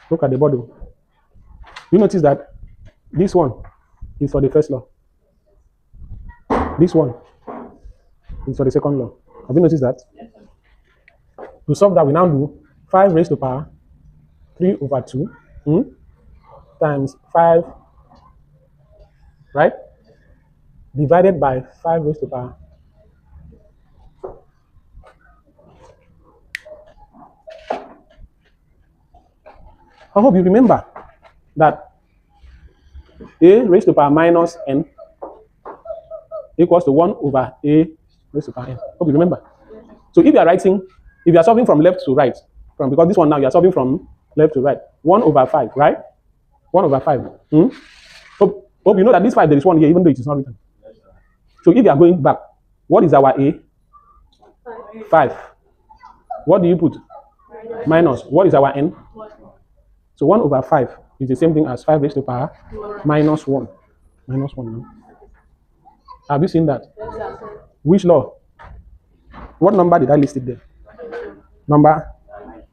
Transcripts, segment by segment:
Look at the bottle. You notice that this one is for the first law. This one is for the second law. Have you noticed that? To solve that, we now do 5 raised to power 3 over 2 times 5, right? Divided by 5 raised to power. I hope you remember that a raised to power minus n equals to 1 over a raised to power n. Hope you remember. So if you are solving from left to right, because this one now you are solving from left to right, 1 over 5, right? 1 over 5. Hope you know that this 5, there is 1 here, even though it is not written. So if you are going back, what is our a? 5. What do you put? Minus. What is our n? So 1 over 5 is the same thing as 5 raised to power minus 1. Minus 1 now. Have you seen that? Which law? What number did I list it there? Number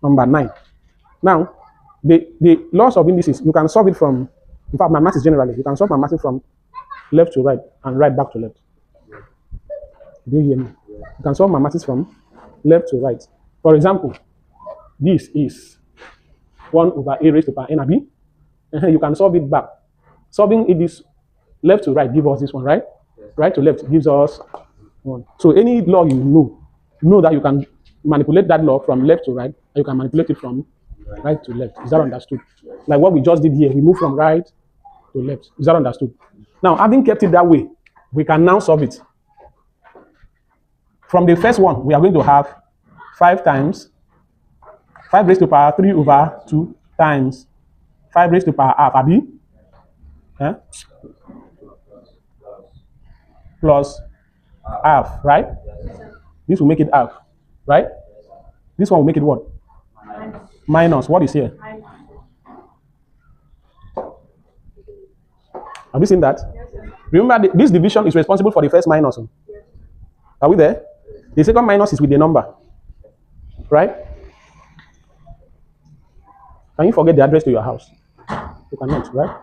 9. Now, the laws of indices, you can solve it from, in fact, mathematics generally, you can solve mathematics from left to right and right back to left. Do you hear me? You can solve mathematics from left to right. For example, this is 1 over a raised to power n b. You can solve it back. Solving it this left to right gives us this one, right? Right to left gives us 1. So any law you know that you can manipulate that law from left to right, and you can manipulate it from right to left. Is that understood? Like what we just did here, we move from right to left. Is that understood? Now, having kept it that way, we can now solve it. From the first one, we are going to have 5 times 5 raised to power 3 over 2 times 5 raised to power half, abi? Plus half, right? This will make it half, right? This one will make it what? Minus. What is here? Have you seen that? Remember, this division is responsible for the first minus. Are we there? The second minus is with the number, right? Can you forget the address to your house? You cannot, right?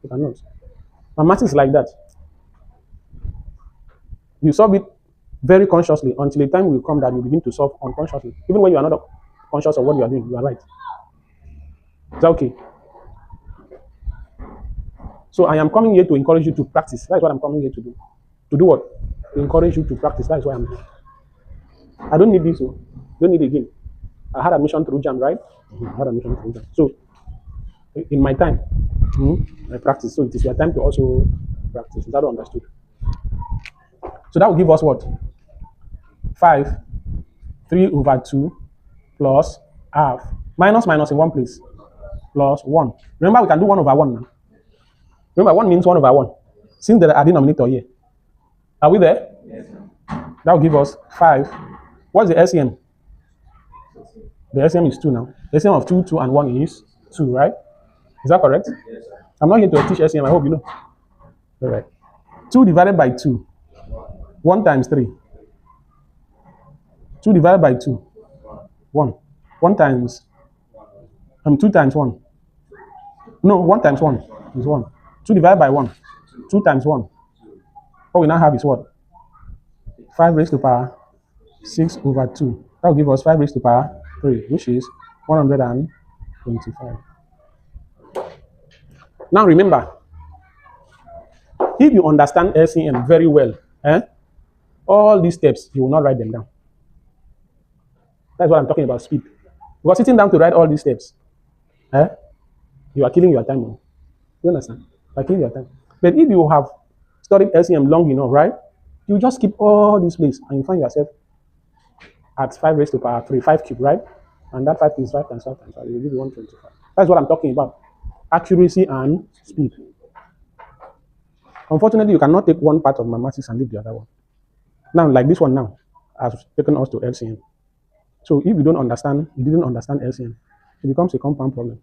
You cannot. Mathematics is like that. You solve it very consciously until the time will come that you begin to solve unconsciously. Even when you are not conscious of what you are doing, you are right. Is that okay? So I am coming here to encourage you to practice. That is what I'm coming here to do. To do what? To encourage you to practice. That is what I'm doing. I don't need this. Don't need it again. I had admission through JAM, right? I had admission through JAM. So in my time, I practice. So it is your time to also practice. Is that understood? So that will give us what? 5, 3 over 2 plus half. Minus in one place. Plus 1. Remember, we can do 1 over 1 now. Remember, 1 means 1 over 1. Since there are denominator here. Are we there? Yes. That will give us 5. What's the LCM? The LCM is 2 now. The LCM of 2, 2, and 1 is 2, right? Is that correct? Yes. I'm not here to teach LCM. I hope you know. All right. 2 divided by 2. 1 times 3. 2 divided by 2. 1. 1 times 2 times 1. No, 1 times 1 is 1. 2 divided by 1. 2 times 1. What we now have is what? 5 raised to power 6 over 2. That will give us 5 raised to power 3, which is 125. Now remember, if you understand LCM very well, all these steps, you will not write them down. That's what I'm talking about, speed. Because sitting down to write all these steps, you are killing your time. You understand? You are killing your time. But if you have studied LCM long enough, right, you just keep all these places and you find yourself at 5 raised to power 3, 5 cube, right? And that 5 is 5 times 5 times 5. It will give you 125. That's what I'm talking about. Accuracy and speed. Unfortunately, you cannot take one part of mathematics and leave the other one. Now, like this one now, has taken us to LCM. So if you didn't understand LCM, it becomes a compound problem.